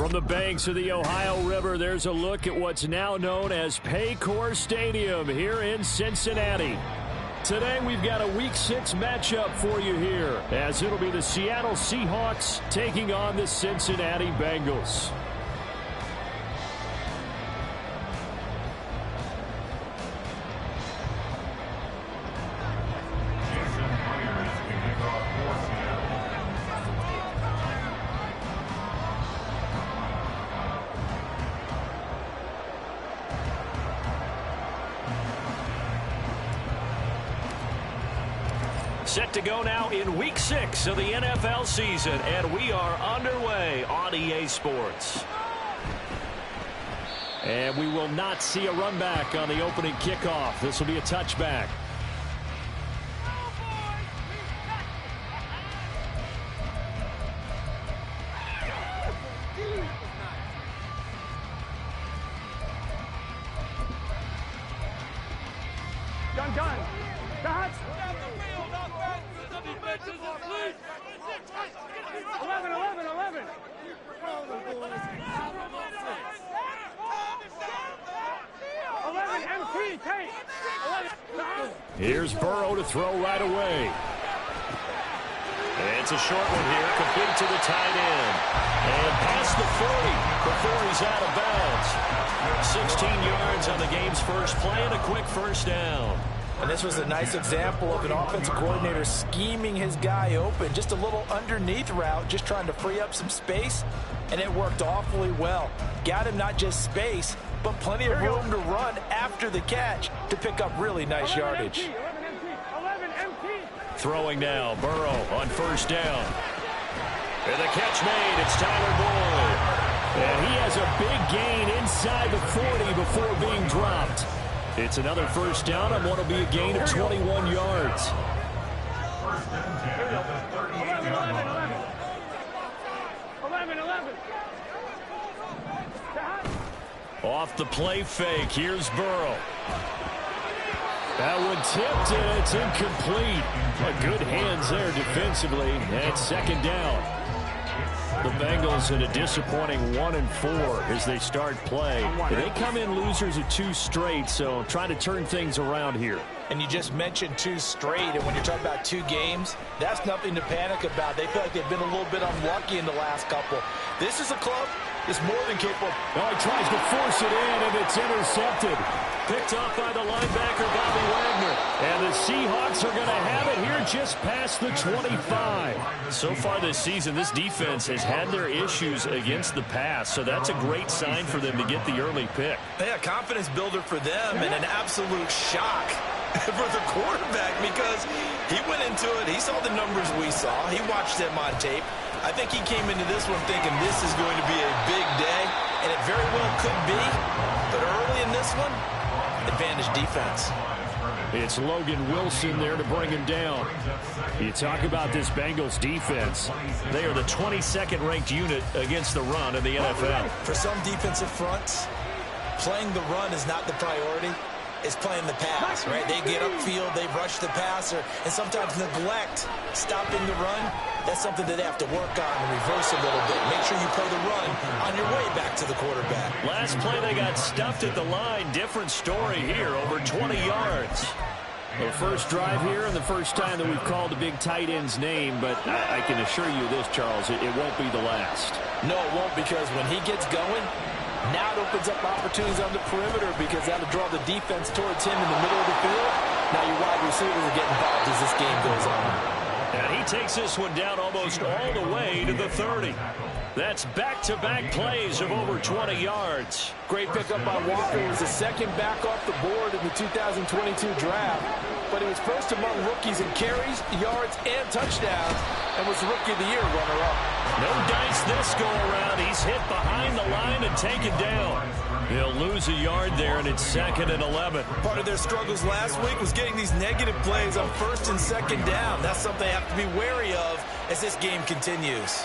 From the banks of the Ohio River, there's a look at what's now known as Paycor Stadium here in Cincinnati. Today we've got a Week 6 matchup for you here, as it'll be the Seattle Seahawks taking on the Cincinnati Bengals. Set to go now in Week 6 of the NFL season, and we are underway on EA Sports. And we will not see a run back on the opening kickoff. This will be a touchback. Done. Dodge. 11. Here's Burrow to throw right away. It's a short one here, complete to the tight end. And past the 40 before he's out of bounds. 16 yards on the game's first play and a quick first down. And this was a nice example of an offensive coordinator scheming his guy open. Just a little underneath route, just trying to free up some space, and it worked awfully well. Got him not just space, but plenty of room to run after the catch to pick up really nice yardage. 11 empty. Throwing now, Burrow on first down. And the catch made, it's Tyler Boyd. And he has a big gain inside the 40 before being dropped. It's another first down on what will be a gain of 21 yards. 11. Off the play fake, here's Burrow. That one tipped, and it's incomplete. Good hands there defensively, and second down. The Bengals in a disappointing 1-4 as they start play. They come in losers of 2 straight, so trying to turn things around here. And you just mentioned 2 straight, and when you're talking about 2 games, that's nothing to panic about. They feel like they've been a little bit unlucky in the last couple. This is a club that's more than capable. Oh, he tries to force it in, and it's intercepted. Picked off by the linebacker, Bobby Wagner. And the Seahawks are going to have it here just past the 25. So far this season, this defense has had their issues against the pass, so that's a great sign for them to get the early pick. Yeah, confidence builder for them, and an absolute shock for the quarterback because he went into it. He saw the numbers we saw. He watched them on tape. I think he came into this one thinking this is going to be a big day, and it very well could be. But early in this one, advantage defense. It's Logan Wilson there to bring him down. You talk about this Bengals defense. They are the 22nd ranked unit against the run in the NFL. For some defensive fronts, playing the run is not the priority. It's playing the pass, right? They get upfield, they rush the passer, and sometimes neglect stopping the run. That's something that they have to work on and reverse a little bit. Make sure you play the run on your way back to the quarterback. Last play, they got stuffed at the line. Different story here, over 20 yards. The first drive here and the first time that we've called the big tight end's name, but I can assure you this, Charles, it won't be the last. No, it won't, because when he gets going, now it opens up opportunities on the perimeter because that'll draw the defense towards him in the middle of the field. Now your wide receivers are getting involved as this game goes on. And he takes this one down almost all the way to the 30. That's back-to-back plays of over 20 yards. Great pickup by Walker. He was the second back off the board in the 2022 draft. But he was first among rookies in carries, yards, and touchdowns, and was the Rookie of the Year runner-up. No dice this go-around. He's hit behind the line and taken down. He'll lose a yard there, and it's 2nd and 11. Part of their struggles last week was getting these negative plays on 1st and 2nd down. That's something they have to be wary of as this game continues.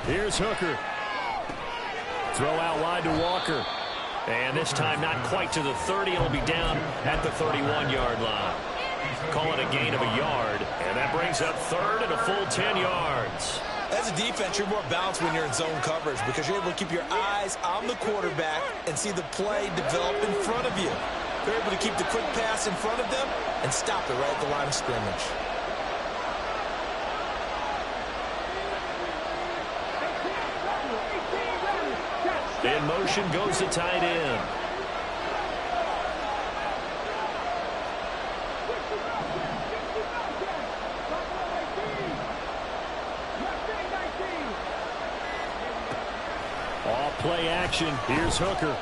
Here's Hooker. Throw out wide to Walker. And this time not quite to the 30. It'll be down at the 31-yard line. Call it a gain of a yard, and that brings up third and a full 10 yards. As a defense, you're more balanced when you're in zone coverage because you're able to keep your eyes on the quarterback and see the play develop in front of you. You're able to keep the quick pass in front of them and stop it right at the line of scrimmage. In motion goes the tight end. Off play action. Here's Hooker.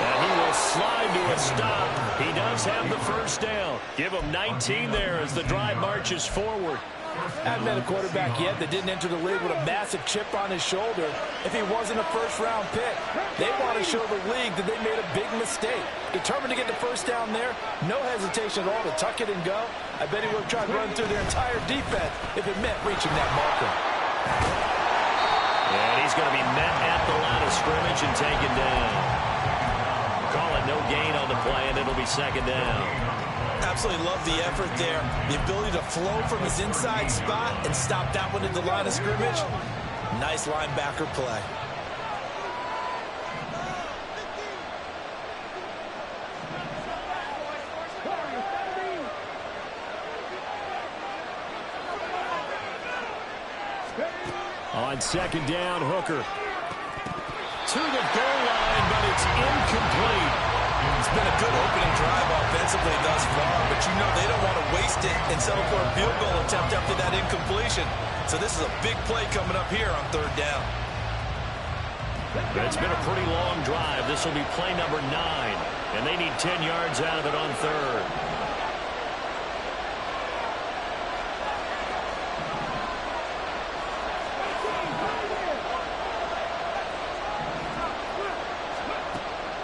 And he will slide to a stop. He does have the first down. Give him 19 there as the drive marches forward. I haven't met a quarterback yet that didn't enter the league with a massive chip on his shoulder if he wasn't a first-round pick. They want to show the league that they made a big mistake. Determined to get the first down there, no hesitation at all to tuck it and go. I bet he would have tried to run through their entire defense if it meant reaching that marker. And he's going to be met at the line of scrimmage and taken down. Call it no gain on the play, and it'll be second down. Absolutely love the effort there. The ability to flow from his inside spot and stop that one at the line of scrimmage. Nice linebacker play. On second down, Hooker. To the goal line, but it's incomplete. It's been a good opening drive offensively thus far, but you know they don't want to waste it and settle for a field goal attempt after that incompletion. So this is a big play coming up here on third down. It's been a pretty long drive. This will be play number 9, and they need 10 yards out of it on third.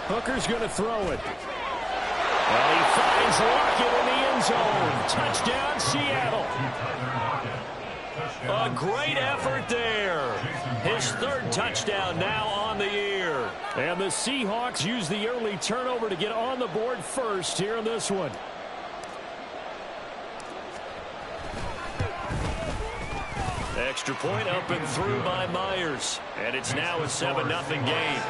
Hooker's going to throw it. Well, he finds Lockett in the end zone. Touchdown, Seattle. A great effort there. His third touchdown now on the year. And the Seahawks use the early turnover to get on the board first here in this one. Extra point up and through by Myers. And it's now a 7-0 game.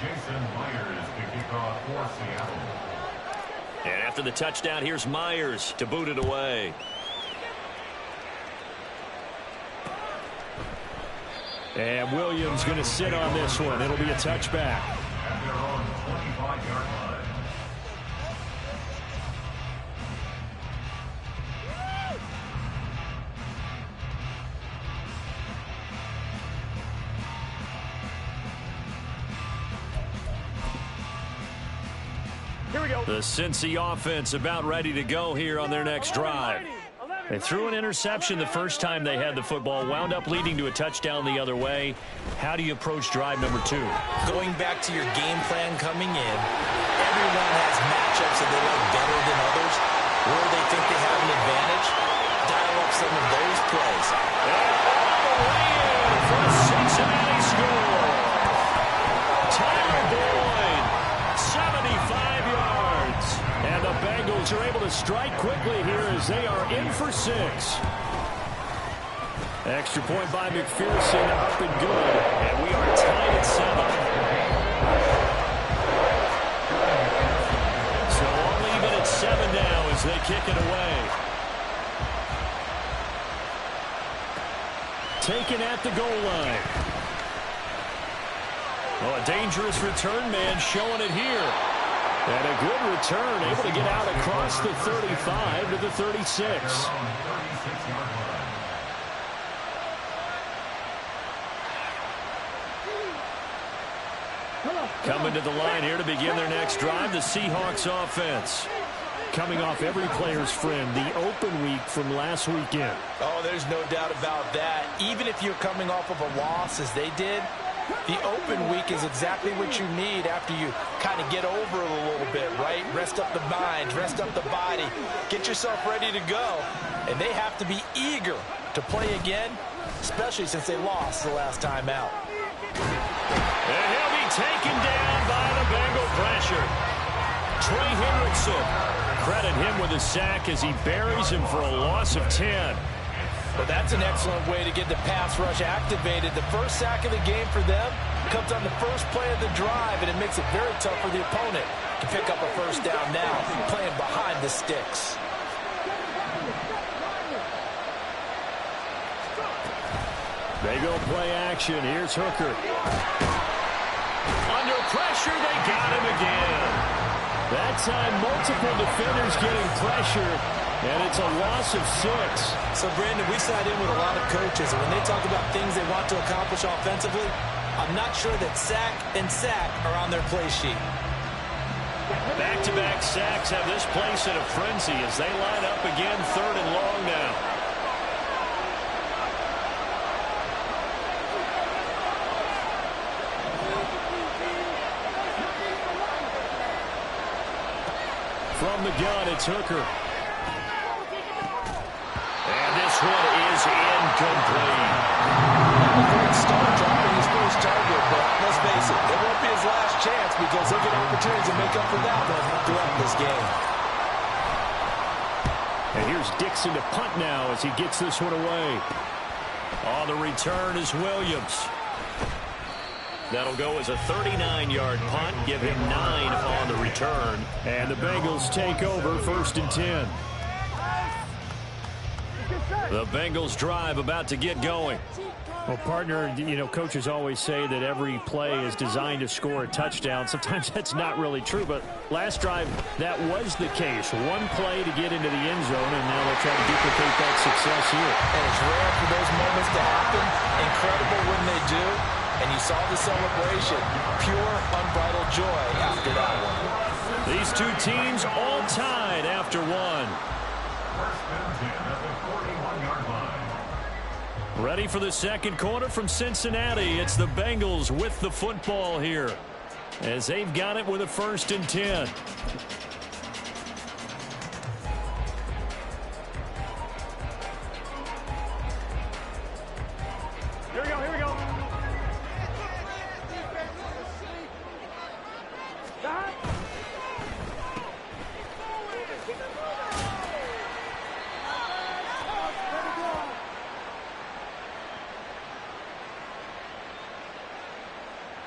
Jason Myers to kick off for Seattle. And after the touchdown, here's Myers to boot it away. And Williams going to sit on this one. It'll be a touchback. And they're on the 25-yard line. Here we go. The Cincy offense about ready to go here on their next drive. They threw an interception the first time they had the football, wound up leading to a touchdown the other way. How do you approach drive number 2? Going back to your game plan coming in, everyone has matchups that they like better than others. Where they think they have an advantage, dial up some of those plays. And all the way in for a Cincinnati score. Tyler Boyd, 75 yards. And the Bengals are able to strike quickly here as they are in for 6. Extra point by McPherson, up and good. And we are tied at 7. So all even at 7 now as they kick it away. Taken at the goal line. Oh, a dangerous return man showing it here. And a good return, able to get out across the 35 to the 36. Coming to the line here to begin their next drive, the Seahawks offense. Coming off every player's friend, the open week from last weekend. Oh, there's no doubt about that. Even if you're coming off of a loss as they did, the open week is exactly what you need after you kind of get over it a little bit, right? Rest up the mind, rest up the body, get yourself ready to go. And they have to be eager to play again, especially since they lost the last time out. And he'll be taken down by the Bengal pressure. Trey Hendrickson. Credit him with a sack as he buries him for a loss of 10. Well, that's an excellent way to get the pass rush activated. The first sack of the game for them comes on the first play of the drive, and it makes it very tough for the opponent to pick up a first down now, playing behind the sticks. They go play action. Here's Hooker. Under pressure, they got him again. That time, multiple defenders getting pressure. And it's a loss of 6. So, Brandon, we sat in with a lot of coaches, and when they talk about things they want to accomplish offensively, I'm not sure that sack and sack are on their play sheet. Back-to-back sacks have this place in a frenzy as they line up again, 3rd and long now. From the gun, it's Hooker. This one is incomplete. A great start dropping his first target, but let's face it, it won't be his last chance because he'll get opportunities to make up for that one throughout this game. And here's Dixon to punt now as he gets this one away. On the return is Williams. That'll go as a 39-yard punt, give him 9 on the return. And the Bengals take over 1st and 10. The Bengals drive about to get going. Well, partner, you know, coaches always say that every play is designed to score a touchdown. Sometimes that's not really true, but last drive, that was the case. One play to get into the end zone, and now they'll try to duplicate that success here. And it's rare for those moments to happen. Incredible when they do. And you saw the celebration. Pure, unbridled joy after that one. These two teams all tied after one. Ready for the second quarter from Cincinnati. It's the Bengals with the football here as they've got it with a 1st and 10. Here we go, here we go.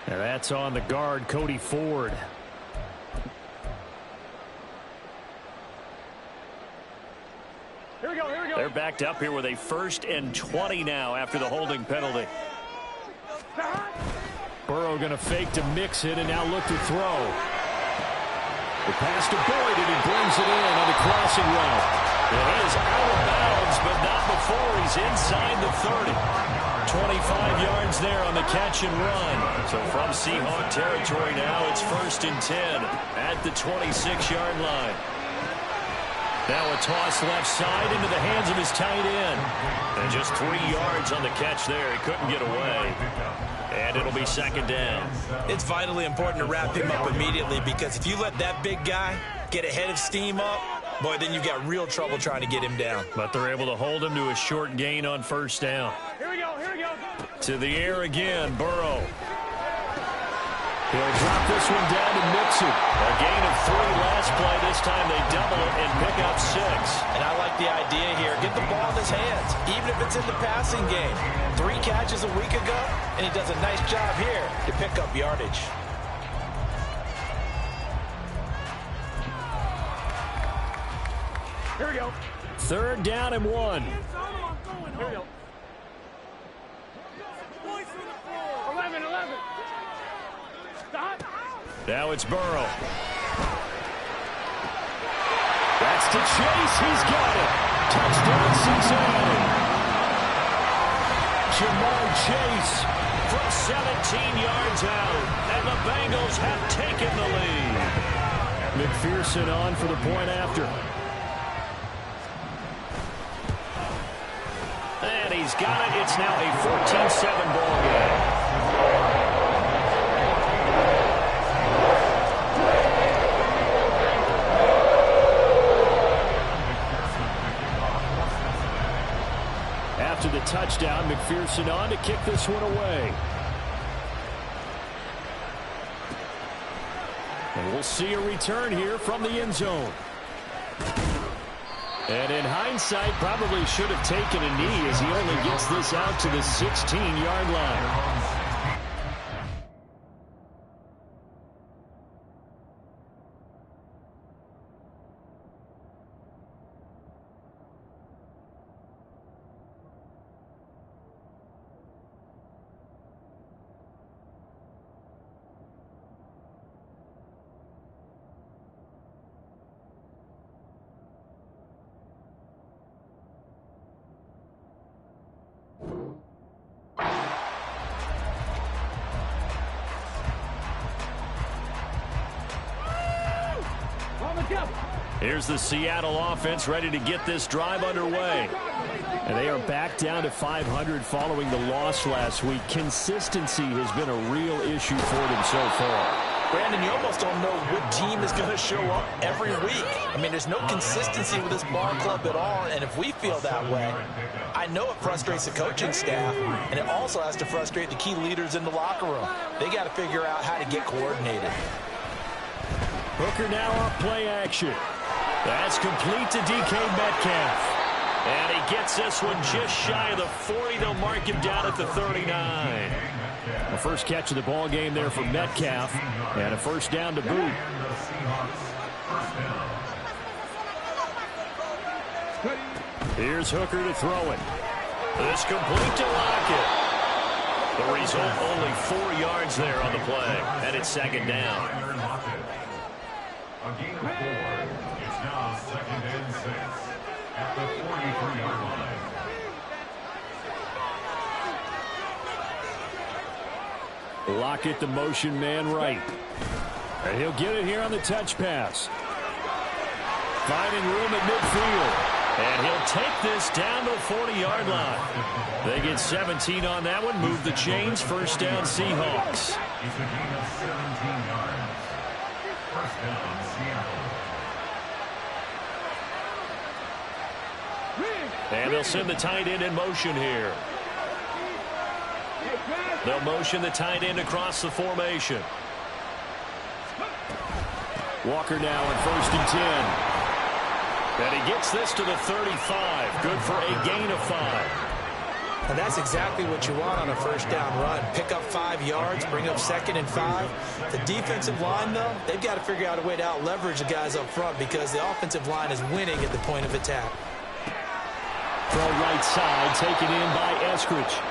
And that's on the guard, Cody Ford. Here we go, here we go. They're backed up here with a 1st and 20 now after the holding penalty. Burrow going to fake to mix it and now look to throw. The pass to Boyd, and he brings it in on the crossing route. It is out of bounds, but not before he's inside the 30. 25 yards there on the catch and run. So from Seahawk territory now, it's 1st and 10 at the 26-yard line. Now a toss left side into the hands of his tight end. And just 3 yards on the catch there. He couldn't get away. And it'll be 2nd down. It's vitally important to wrap him up immediately because if you let that big guy get ahead of steam up, boy, then you've got real trouble trying to get him down. But they're able to hold him to a short gain on 1st down. Here we go, here we go. To the air again, Burrow. He'll drop this one down to Mixon. A gain of 3 last play. This time they double it and pick up 6. And I like the idea here. Get the ball in his hands, even if it's in the passing game. 3 catches a week ago, and he does a nice job here to pick up yardage. Here we go. 3rd down and 1. Here we go. 11, 11. Stop. Now it's Burrow. That's to Chase. He's got it. Touchdown, Cincinnati. Jamar Chase from 17 yards out. And the Bengals have taken the lead. McPherson on for the point after. And he's got it. It's now a 14-7 ball game. After the touchdown, McPherson on to kick this one away. And we'll see a return here from the end zone. And in hindsight, probably should have taken a knee as he only gets this out to the 16-yard line. Here's the Seattle offense ready to get this drive underway. And they are back down to 500 following the loss last week. Consistency has been a real issue for them so far. Brandon, you almost don't know what team is going to show up every week. I mean, there's no consistency with this ball club at all, and if we feel that way, I know it frustrates the coaching staff, and it also has to frustrate the key leaders in the locker room. They got to figure out how to get coordinated. Hooker now off play action. That's complete to DK Metcalf. And he gets this one just shy of the 40. They'll mark him down at the 39. The first catch of the ball game there for Metcalf. And a first down to boot. Here's Hooker to throw it. This complete to Lockett. The result, only 4 yards there on the play. And it's second down. A gain of 4. It's now 2nd and 6 at the 43-yard line. Lockett, the motion man right. And he'll get it here on the touch pass. Finding room at midfield. And he'll take this down to the 40-yard line. They get 17 on that one. Move the chains. First down, Seahawks. It's a gain of 17 yards. First down, Seattle. And they'll send the tight end in motion here. They'll motion the tight end across the formation. Walker now in 1st and 10. And he gets this to the 35. Good for a gain of 5. And that's exactly what you want on a first down run. Pick up 5 yards, bring up 2nd and 5. The defensive line, though, they've got to figure out a way to out-leverage the guys up front because the offensive line is winning at the point of attack. Throw right side, taken in by Eskridge.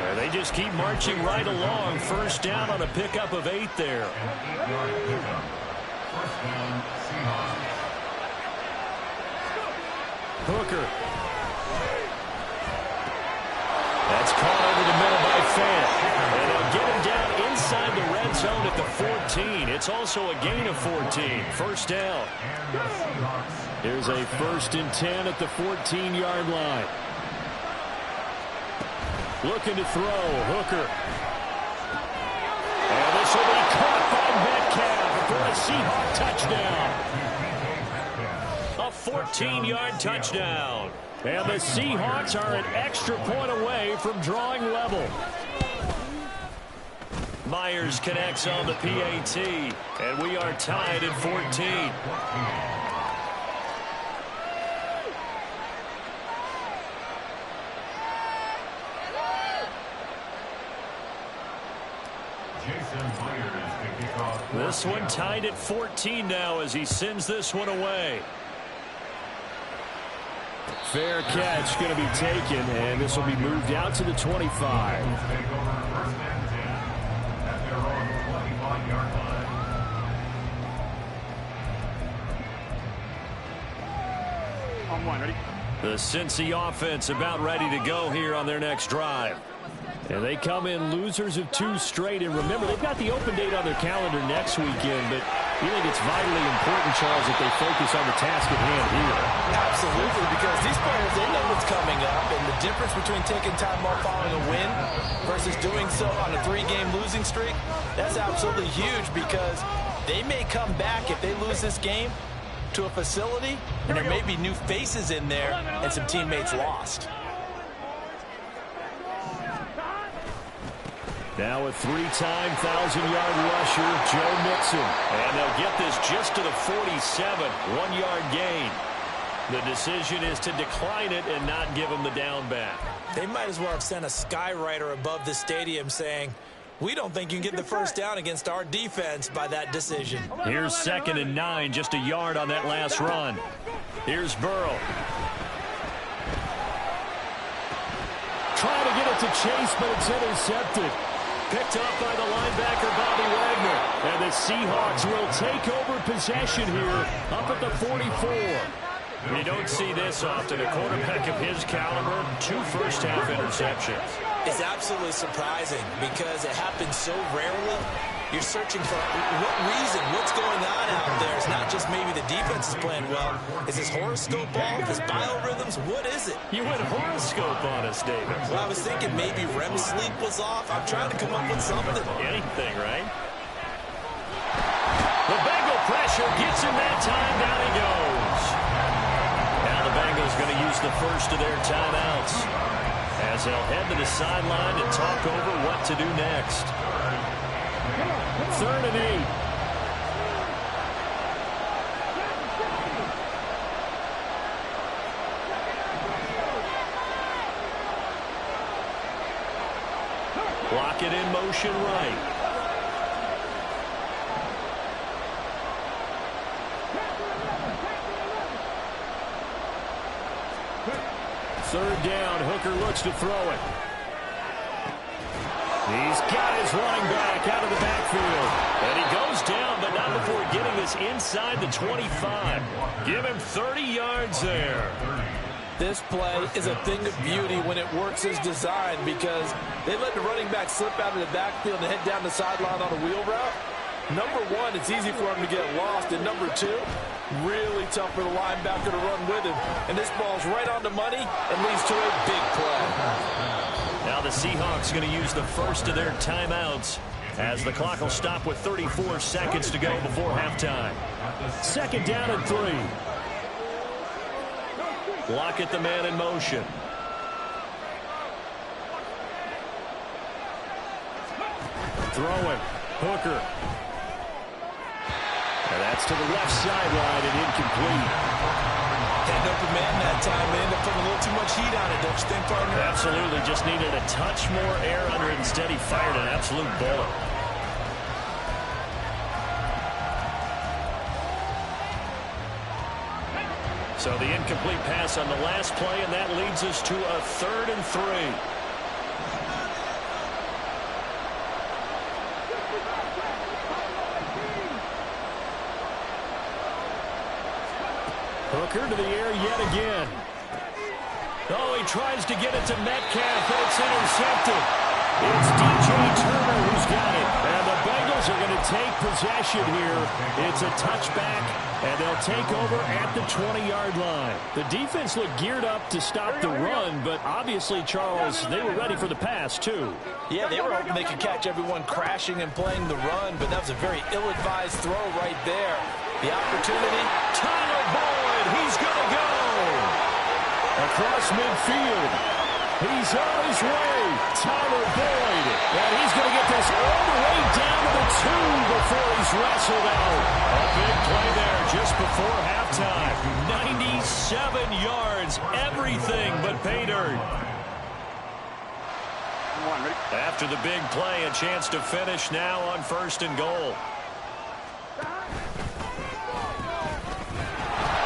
And they just keep marching right along. First down on a pickup of 8 there. An 8-yard pickup. First down, Seahawks. Hooker. That's caught over the middle by Fant. And they'll get him down inside the red zone at the 14. It's also a gain of 14. First down. Here's a 1st and 10 at the 14-yard line. Looking to throw. Hooker. And this will be caught by Metcalf for a Seahawk touchdown. A 14-yard touchdown. And the Seahawks are an extra point away from drawing level. Myers connects on the PAT. And we are tied at 14. This one tied at 14 now as he sends this one away. Fair catch going to be taken, and this will be moved out to the 25. On one, ready? The Cincy offense about ready to go here on their next drive. And they come in losers of 2 straight. And remember, they've got the open date on their calendar next weekend. But you think it's vitally important, Charles, that they focus on the task at hand here. Absolutely, because these players, they know what's coming up. And the difference between taking time off following a win versus doing so on a 3-game losing streak, that's absolutely huge because they may come back if they lose this game to a facility, and there may be new faces in there and some teammates lost. Now a three-time 1,000-yard rusher, Joe Mixon. And they'll get this just to the 47, 1-yard gain. The decision is to decline it and not give him the down back. They might as well have sent a skywriter above the stadium saying, we don't think you can get the first down against our defense by that decision. Here's 2nd and 9, just a yard on that last run. Here's Burrow. Trying to get it to Chase, but it's intercepted. Picked up by the linebacker, Bobby Wagner. And the Seahawks will take over possession here up at the 44. You don't see this often. A quarterback of his caliber, 2 first-half interceptions. It's absolutely surprising because it happens so rarely. You're searching for what reason, what's going on out there. It's not just maybe the defense is playing well. Is this horoscope off? Is biorhythms? What is it? You went horoscope on us, David. Well, I was thinking maybe REM sleep was off. I'm trying to come up with something. Anything, right? The Bengal pressure gets him that time. Down he goes. Now the Bengals going to use the first of their timeouts as they'll head to the sideline and talk over what to do next. 3rd and 8. Block it in motion right. Third down, Hooker looks to throw it. He's got his running back out of the backfield. And he goes down, but not before getting this inside the 25. Give him 30 yards there. This play is a thing of beauty when it works as designed because they let the running back slip out of the backfield and head down the sideline on a wheel route. Number one, it's easy for him to get lost. And number two, really tough for the linebacker to run with him. And this ball's right on the money and leads to a big play. Now the Seahawks going to use the first of their timeouts as the clock will stop with 34 seconds to go before halftime. 2nd down and 3. Lockett the man in motion. Throwing. Hooker. And that's to the left sideline and incomplete. Had an open man that time. They ended up putting a little too much heat on it, don't you think, partner? Absolutely. Just needed a touch more air under it. Instead, he fired an absolute bullet. So the incomplete pass on the last play, and that leads us to a 3rd and 3. Hooker to the air yet again. Oh, he tries to get it to Metcalf, and it's intercepted. It's DJ Turner who's got it. And the Bengals are going to take possession here. It's a touchback, and they'll take over at the 20-yard line. The defense looked geared up to stop the run, but obviously, Charles, they were ready for the pass, too. Yeah, they were hoping they could catch everyone crashing and playing the run, but that was a very ill-advised throw right there. The opportunity. Tyler Boyd, he's going to go. Across midfield. He's on his way. Tyler Boyd. And he's going to get this all the way down to the 2 before he's wrestled out. A big play there just before halftime. 97 yards. Everything but pay dirt. After the big play, a chance to finish now on 1st and goal.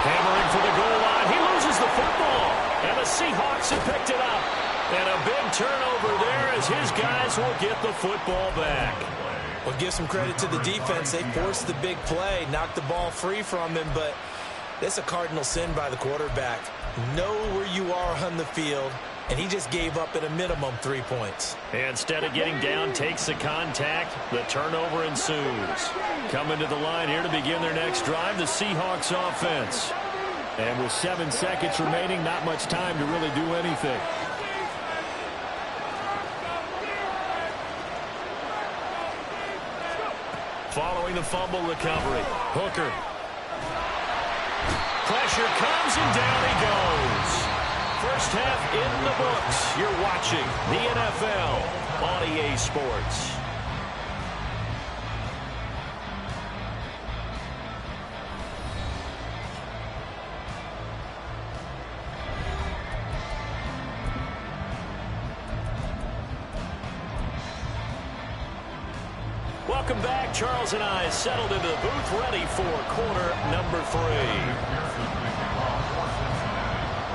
Hammering for the goal line. He loses the football. And the Seahawks have picked it up. And a big turnover there as his guys will get the football back. Well, give some credit to the defense. They forced the big play, knocked the ball free from him, but that's a cardinal sin by the quarterback. Know where you are on the field, and he just gave up at a minimum 3 points. Instead of getting down, takes the contact. The turnover ensues. Coming to the line here to begin their next drive, the Seahawks offense. And with 7 seconds remaining, not much time to really do anything. Following the fumble recovery, Hooker. Pressure comes and down he goes. First half in the books. You're watching the NFL on EA Sports. Welcome back. Charles and I settled into the booth, ready for quarter number 3.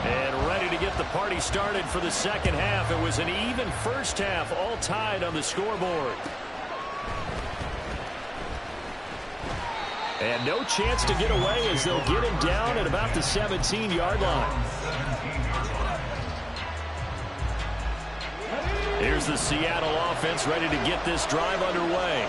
And ready to get the party started for the second half. It was an even first half, all tied on the scoreboard. And no chance to get away as they'll get him down at about the 17-yard line. Here's the Seattle offense ready to get this drive underway.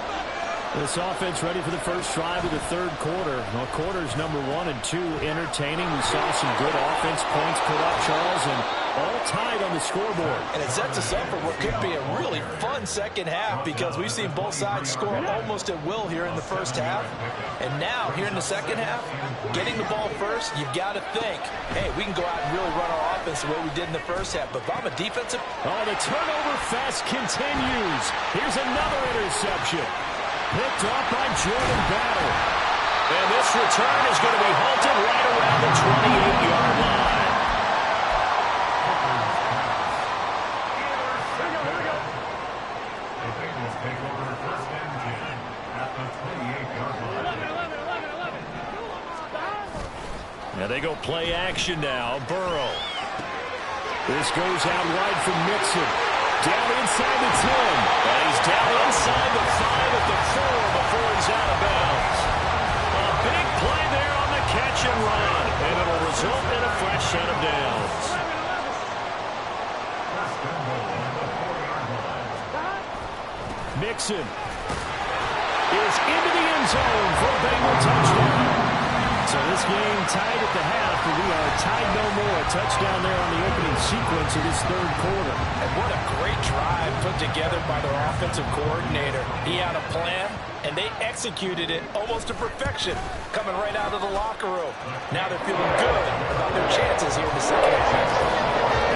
This offense ready for the first drive of the third quarter. Well, quarters number 1 and 2 entertaining. We saw some good offense points put up, Charles, and all tied on the scoreboard. And it sets us up for what could be a really fun second half because we've seen both sides score almost at will here in the first half. And now, here in the second half, getting the ball first, you've got to think, hey, we can go out and really run our offense the way we did in the first half. But if I'm a defensive... Oh, the turnover fest continues. Here's another interception. Picked off by Jordan Battle. And this return is going to be halted right around the 28-yard line. The Bengals take over first and 10 at the 28-yard line. Now they go play action now. Burrow. This goes out wide for Mixon. Down inside the 10. And he's down inside the 5 at the 4 before he's out of bounds. A big play there on the catch and run. And it'll result in a fresh set of downs. Mixon is into the end zone for a Bengal touchdown. So this game tied at the half, but we are tied no more. A touchdown there on the opening sequence of this third quarter. And what a great drive put together by their offensive coordinator. He had a plan, and they executed it almost to perfection, coming right out of the locker room. Now they're feeling good about their chances here in the second half.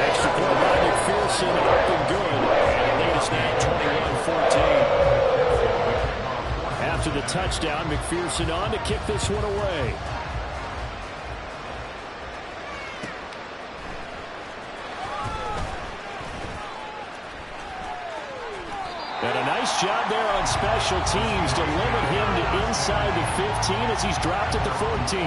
Extra point by McPherson, up and good. And the lead is now 21-14. After the touchdown, McPherson on to kick this one away. And a nice job there on special teams to limit him to inside the 15 as he's dropped at the 14.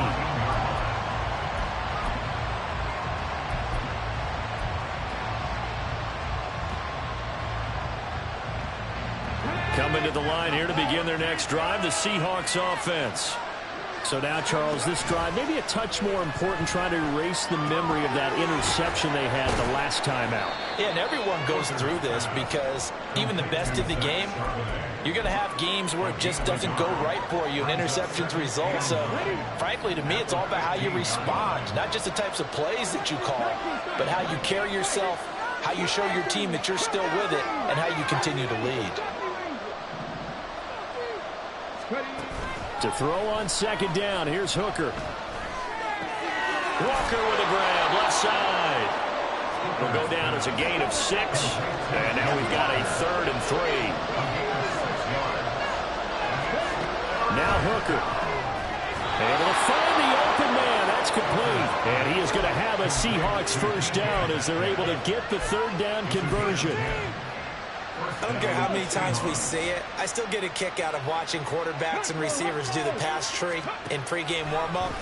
Coming to the line here to begin their next drive, the Seahawks offense. So now, Charles, this drive maybe a touch more important, trying to erase the memory of that interception they had the last time out. Yeah, and everyone goes through this because even the best of the game, you're going to have games where it just doesn't go right for you and interceptions result. So, frankly, to me, it's all about how you respond, not just the types of plays that you call, but how you carry yourself, how you show your team that you're still with it, and how you continue to lead. To throw on second down, here's Hooker. Walker with a grab, left side. Will go down as a gain of 6. And now we've got a 3rd and 3. Now Hooker. Able to find the open man. That's complete. And he is going to have a Seahawks first down as they're able to get the 3rd down conversion. I don't care how many times we see it. I still get a kick out of watching quarterbacks and receivers do the pass tree in pregame warm-up.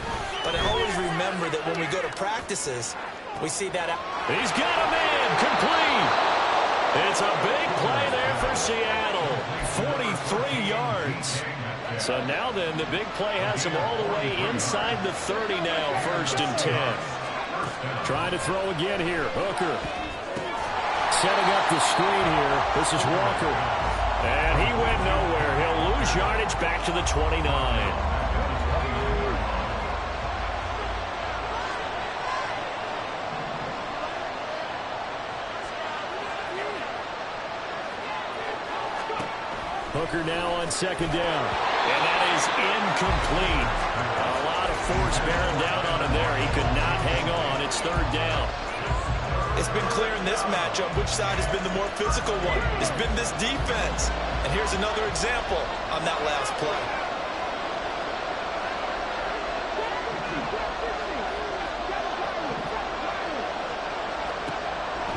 But I always remember that when we go to practices, we see that out. He's got a man complete. It's a big play there for Seattle. 43 yards. So now then, the big play has him all the way inside the 30 now, 1st and 10. Trying to throw again here. Hooker. Setting up the screen here. This is Walker. And he went nowhere. He'll lose yardage back to the 29. Hooker now on second down. And that is incomplete. A lot of force bearing down on him there. He could not hang on. It's 3rd down. It's been clear in this matchup which side has been the more physical one. It's been this defense. And here's another example on that last play.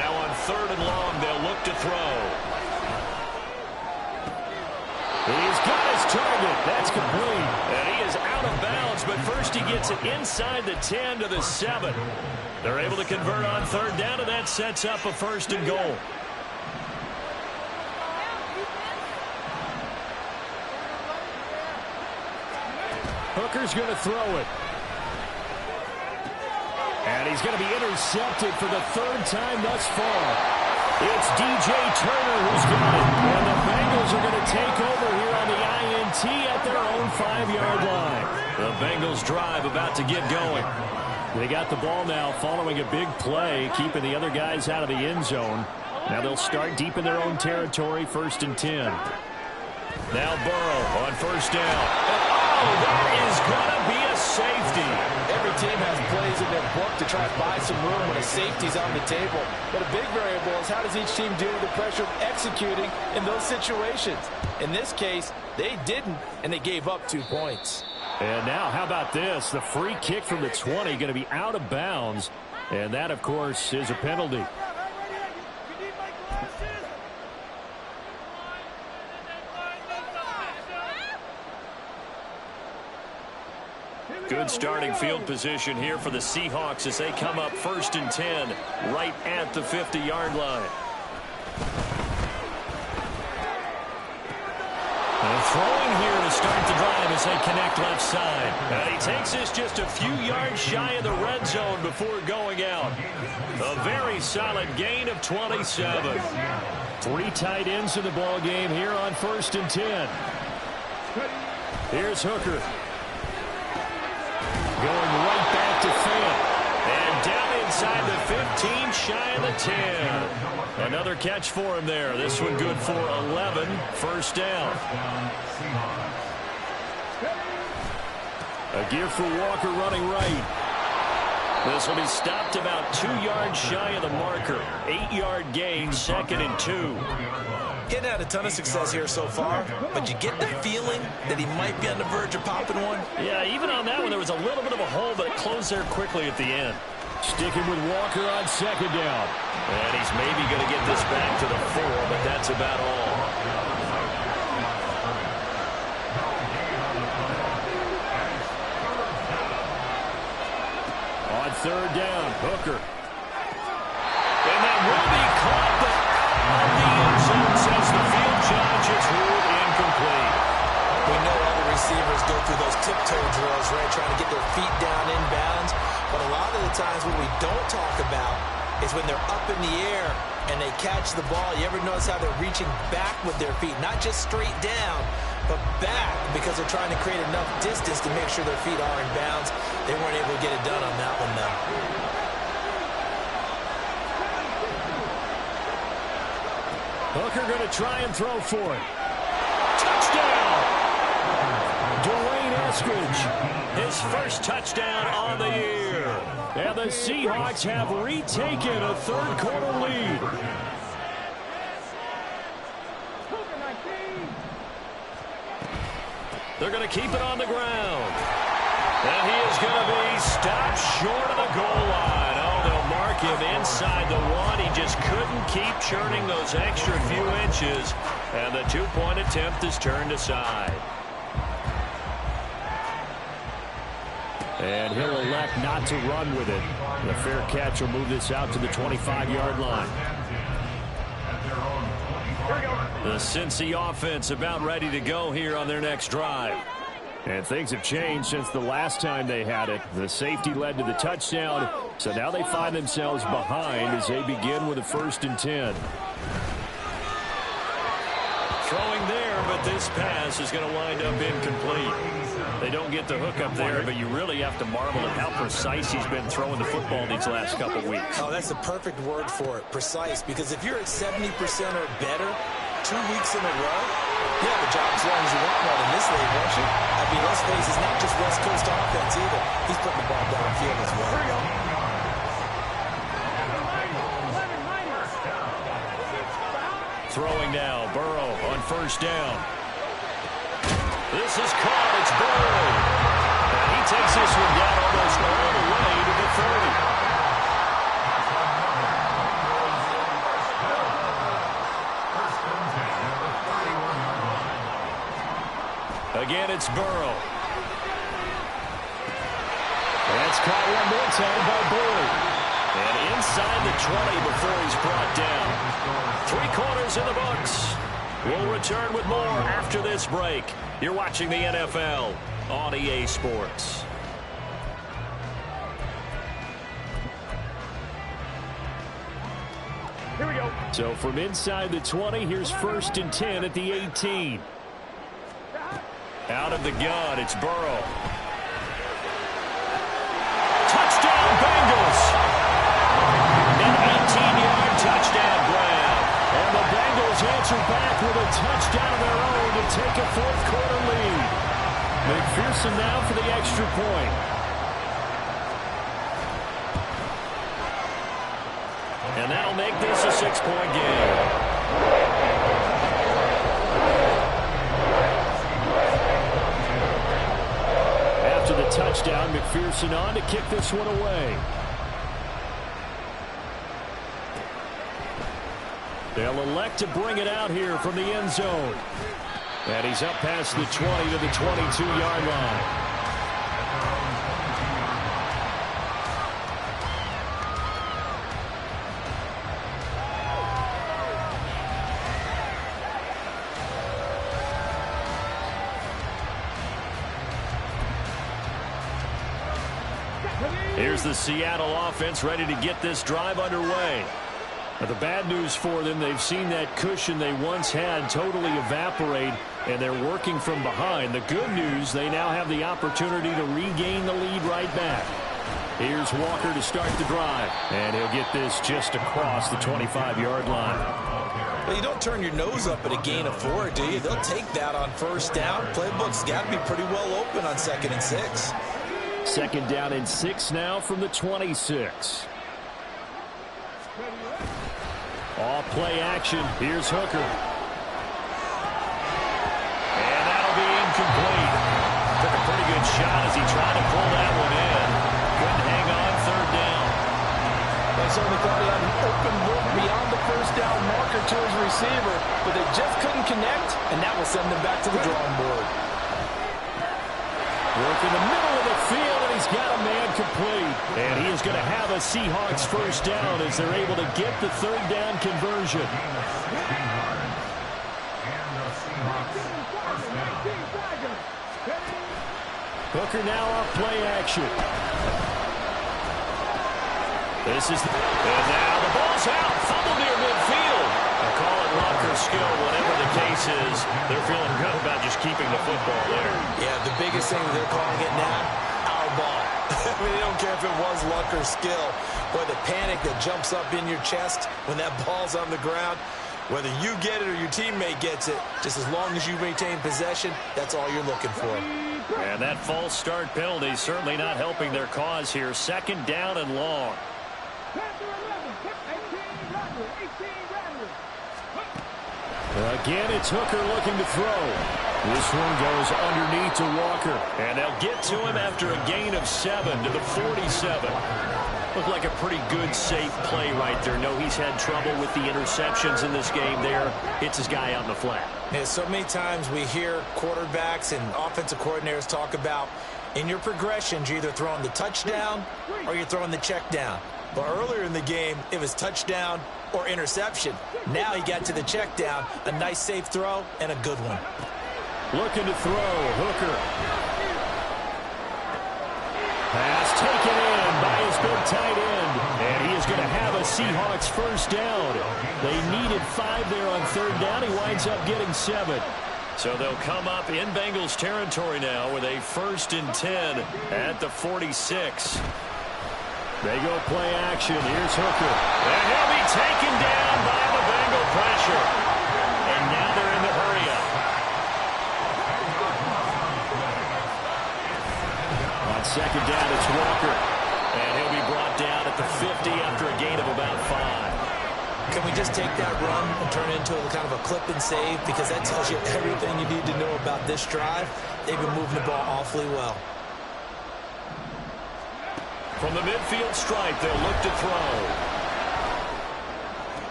Now on 3rd and long, they'll look to throw. He's got his target. That's complete. And he is out of bounds, but first he gets it inside the 10 to the 7. They're able to convert on 3rd down, and that sets up a 1st and goal. Hooker's going to throw it. And he's going to be intercepted for the 3rd time thus far. It's DJ Turner who's got it. And the Bengals are going to take over here on the INT at their own 5-yard line. The Bengals drive about to get going. They got the ball now following a big play, keeping the other guys out of the end zone. Now they'll start deep in their own territory, 1st and 10. Now Burrow on 1st down. Oh, that is going to be a safety. Every team has plays in their book to try to buy some room when a safety's on the table. But a big variable is how does each team deal with the pressure of executing in those situations. In this case, they didn't, and they gave up 2 points. And now, how about this? The free kick from the 20 going to be out of bounds. And that, of course, is a penalty. Good starting field position here for the Seahawks as they come up 1st and 10 right at the 50-yard line. And throwing here to start the drive as they connect left side. And he takes this just a few yards shy of the red zone before going out. A very solid gain of 27. 3 tight ends in the ball game here on 1st and 10. Here's Hooker. Going right back to Fant. And down inside the 15, shy of the 10. Another catch for him there. This one good for 11. 1st down. A give for Walker running right. This will be stopped about 2 yards shy of the marker. 8-yard gain, 2nd and 2. Getting had a ton of success here so far, but you get the feeling that he might be on the verge of popping one. Yeah, even on that one, there was a little bit of a hole, but it closed there quickly at the end. Sticking with Walker on 2nd down. And he's maybe going to get this back to the 4, but that's about all. On 3rd down, Hooker. And that will be caught, but on the end zone says the field judge, it's ruled incomplete. We know all the receivers go through those tiptoe drills, right, trying to get their feet down in bounds. But a lot of the times what we don't talk about is when they're up in the air and they catch the ball. You ever notice how they're reaching back with their feet, not just straight down, but back, because they're trying to create enough distance to make sure their feet are in bounds. They weren't able to get it done on that one, though. Hooker going to try and throw for it. Touchdown! Dwayne Eskridge, his first touchdown on the year. And the Seahawks have retaken a 3rd quarter lead. They're going to keep it on the ground. And he is going to be stopped short of the goal line. Oh, they'll mark him inside the 1. He just couldn't keep churning those extra few inches. And the 2-point attempt is turned aside. And he'll elect not to run with it. The fair catch will move this out to the 25-yard line. The Cincy offense about ready to go here on their next drive. And things have changed since the last time they had it. The safety led to the touchdown, so now they find themselves behind as they begin with a 1st and 10. Throwing there, but this pass is going to wind up incomplete. They don't get the hook up there, but you really have to marvel at how precise he's been throwing the football these last couple weeks. Oh, that's the perfect word for it, precise, because if you're at 70% or better 2 weeks in a row, you have a job as long as you want one in this league, won't you? I mean, let's face it, it's not just West Coast offense either. He's putting the ball downfield as well. Throwing now, Burrow on first down. This is caught. It's Burrow. And he takes this one down almost all the way to the 30. Again, it's Burrow. That's caught one more time by Burrow. And inside the 20 before he's brought down. 3 quarters in the books. We'll return with more after this break. You're watching the NFL on EA Sports. Here we go. So from inside the 20, here's 1st and 10 at the 18. Out of the gun, it's Burrow. Touchdown, Bengals! An 18-yard touchdown grab. And the Bengals answer back with a touchdown of their own to take a 4th quarter lead. McPherson now for the extra point. And that'll make this a 6-point game. After the touchdown, McPherson on to kick this one away. They'll elect to bring it out here from the end zone. And he's up past the 20 to the 22-yard line. Here's the Seattle offense ready to get this drive underway. Now, the bad news for them, they've seen that cushion they once had totally evaporate, and they're working from behind. The good news, they now have the opportunity to regain the lead right back. Here's Walker to start the drive, and he'll get this just across the 25-yard line. Well, you don't turn your nose up at a gain of 4, do you? They'll take that on first down. Playbook's got to be pretty well open on 2nd and 6. 2nd down and 6 now from the 26. Off play action. Here's Hooker. And that'll be incomplete. Took a pretty good shot as he tried to pull that one in. Couldn't hang on 3rd down. They certainly thought he had an open look beyond the first down marker to his receiver, but they just couldn't connect, and that will send them back to the drawing board. Work in the middle of the field, and he's got a man complete. And he is going to have a Seahawks first down as they're able to get the 3rd down conversion. Hooker now off play action. And now the ball's out. Fumble near midfield. They'll call it luck or skill, whatever the case is. They're feeling good about just keeping the football there. Yeah, the biggest thing that they're calling it now, our ball. I mean, they don't care if it was luck or skill. Boy, the panic that jumps up in your chest when that ball's on the ground, whether you get it or your teammate gets it, just as long as you maintain possession, that's all you're looking for. And that false start penalty certainly not helping their cause here. 2nd down and long. Again, it's Hooker looking to throw. This one goes underneath to Walker. And they'll get to him after a gain of 7 to the 47. Looked like a pretty good, safe play right there. No, he's had trouble with the interceptions in this game there. Hits his guy out in the flat. Yeah, so many times we hear quarterbacks and offensive coordinators talk about in your progressions, you're either throwing the touchdown or you're throwing the check down. But earlier in the game, it was touchdown or interception. Now he got to the check down, a nice safe throw, and a good one. Looking to throw, Hooker. Pass taken in by his big tight end. And he is going to have a Seahawks first down. They needed 5 there on 3rd down. He winds up getting 7. So they'll come up in Bengals territory now with a 1st and 10 at the 46. They go play action. Here's Hooker. And he'll be taken down by the Bengal pressure. And now they're in the hurry-up. On 2nd down, it's Walker. And he'll be brought down at the 50 after a gain of about 5. Can we just take that run and turn it into a kind of a clip and save? Because that tells you everything you need to know about this drive. They've been moving the ball awfully well. From the midfield stripe, they'll look to throw.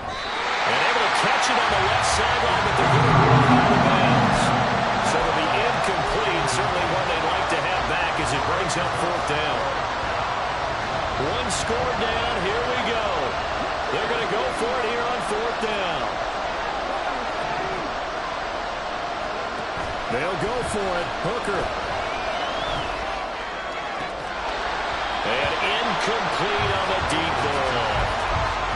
And able to catch it on the left sideline, but they're going to roll it out of bounds. So it'll be incomplete. Certainly one they'd like to have back as it brings up 4th down. One score down. Here we go. They're going to go for it here on 4th down. They'll go for it. Hooker. And incomplete on the deep ball.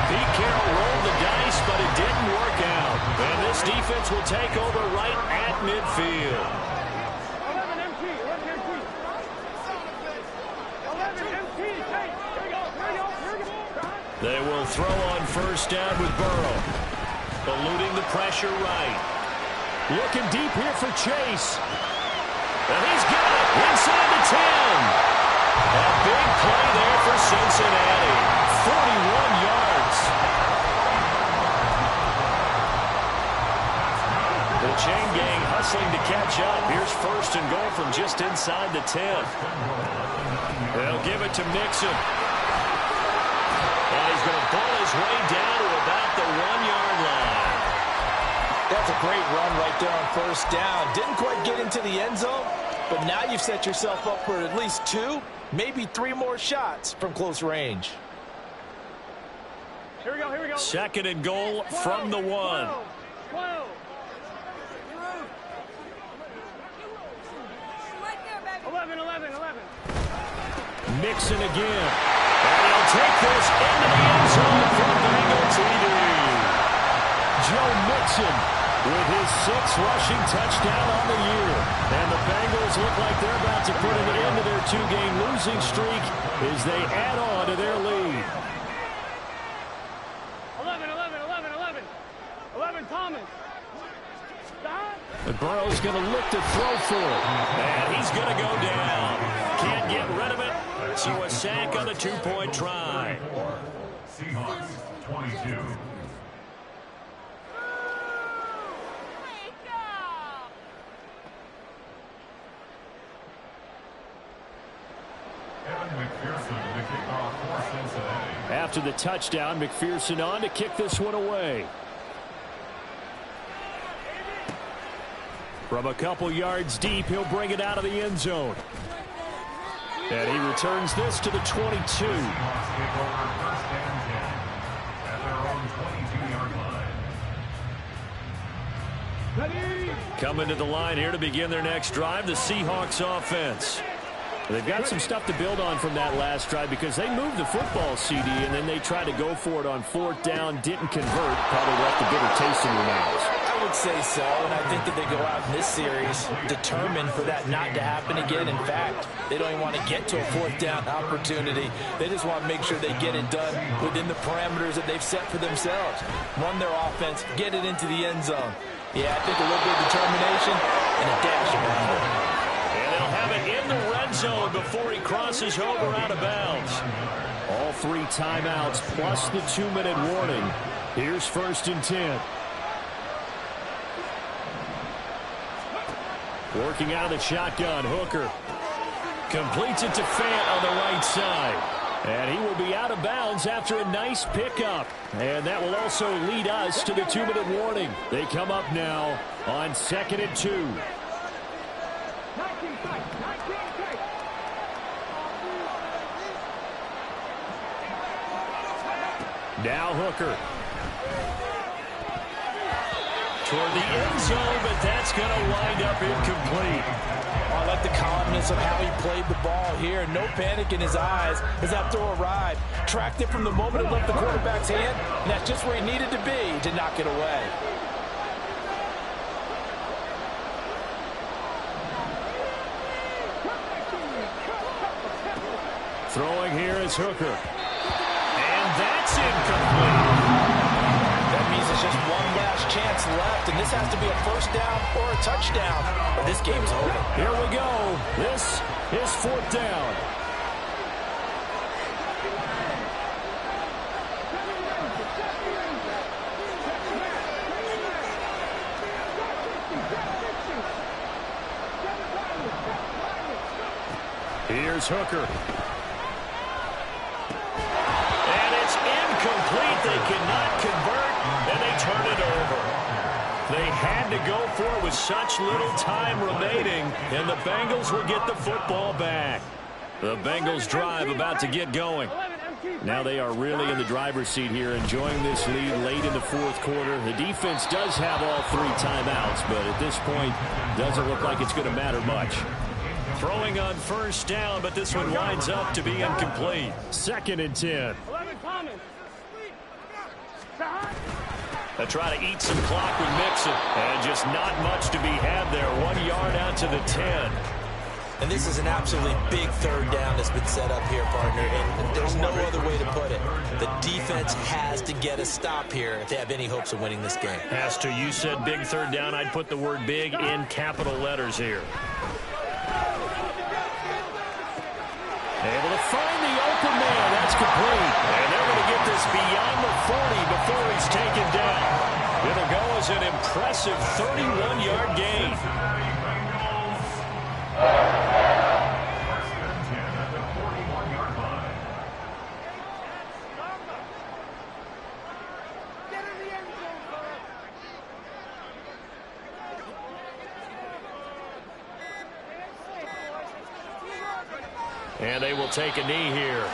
Pete Carroll rolled the dice, but it didn't work out. And this defense will take over right at midfield. 11 MT. 11 MT. 11 MT. Hey, here we go. Here we go. Here we go. They will throw on 1st down with Burrow. Eluding the pressure right. Looking deep here for Chase. And he's got it inside the 10. A big play there for Cincinnati. 41 yards. The chain gang hustling to catch up. Here's 1st and goal from just inside the 10. They'll give it to Mixon. And he's going to pull his way down to about the 1-yard line. That's a great run right there on 1st down. Didn't quite get into the end zone, but now you've set yourself up for at least 2, maybe 3 more shots from close range. Here we go. Here we go. 2nd and goal from the 1. 12. 11, 11, 11. Mixon again. And he'll take this into the end zone for Bengal TD. Joe Mixon with his 6th rushing touchdown on the year. And the Bengals look like they're about to put an end to their 2-game losing streak as they add on to their lead. 11, 11, 11, 11. 11, Thomas. Stop. But Burrow's going to look to throw for it. And he's going to go down. Can't get rid of it. So a sack on the 2-point try. Seahawks 22. After the touchdown, McPherson on to kick this one away. From a couple yards deep, he'll bring it out of the end zone. And he returns this to the 22. Coming to the line here to begin their next drive, the Seahawks offense. They've got some stuff to build on from that last drive because they moved the football, CD, and then they tried to go for it on 4th down, didn't convert, probably left a bitter taste in their mouths. I would say so, and I think that they go out in this series determined for that not to happen again. In fact, they don't even want to get to a 4th down opportunity. They just want to make sure they get it done within the parameters that they've set for themselves. Run their offense, get it into the end zone. Yeah, I think a little bit of determination and a dash around it. And they'll have it in the red zone before he crosses over out of bounds. All 3 timeouts plus the 2-minute warning. Here's 1st and 10. Working out of the shotgun, Hooker. Completes it to Fant on the right side. And he will be out of bounds after a nice pickup. And that will also lead us to the 2-minute warning. They come up now on 2nd and 2. Now Hooker. Toward the end zone, but that's going to wind up incomplete. I like the calmness of how he played the ball here. No panic in his eyes as that throw arrived. Tracked it from the moment it left the quarterback's hand, and that's just where he needed to be to knock it away. Throwing here is Hooker. And that's incomplete. That means there's just one last chance left, and this has to be a 1st down or a touchdown, or this game's over. Here we go. This is 4th down. Here's Hooker. And it's incomplete. They cannot convert, and they turn it over. They had to go for it with such little time remaining, and the Bengals will get the football back. The Bengals drive about to get going. Now they are really in the driver's seat here, enjoying this lead late in the fourth quarter. The defense does have all 3 timeouts, but at this point, doesn't look like it's going to matter much. Throwing on first down, but this one winds up to be incomplete. 2nd and 10. They try to eat some clock with Mixon, and just not much to be had there. 1 yard out to the 10. And this is an absolutely big third down that's been set up here, partner, and there's no other way to put it. The defense has to get a stop here if they have any hopes of winning this game. Has to. You said big third down. I'd put the word big in capital letters here. Able to find the open man. That's complete. And they're going to get this beyond the 40 before he's taken down. It'll go as an impressive 31-yard gain. And they will take a knee here.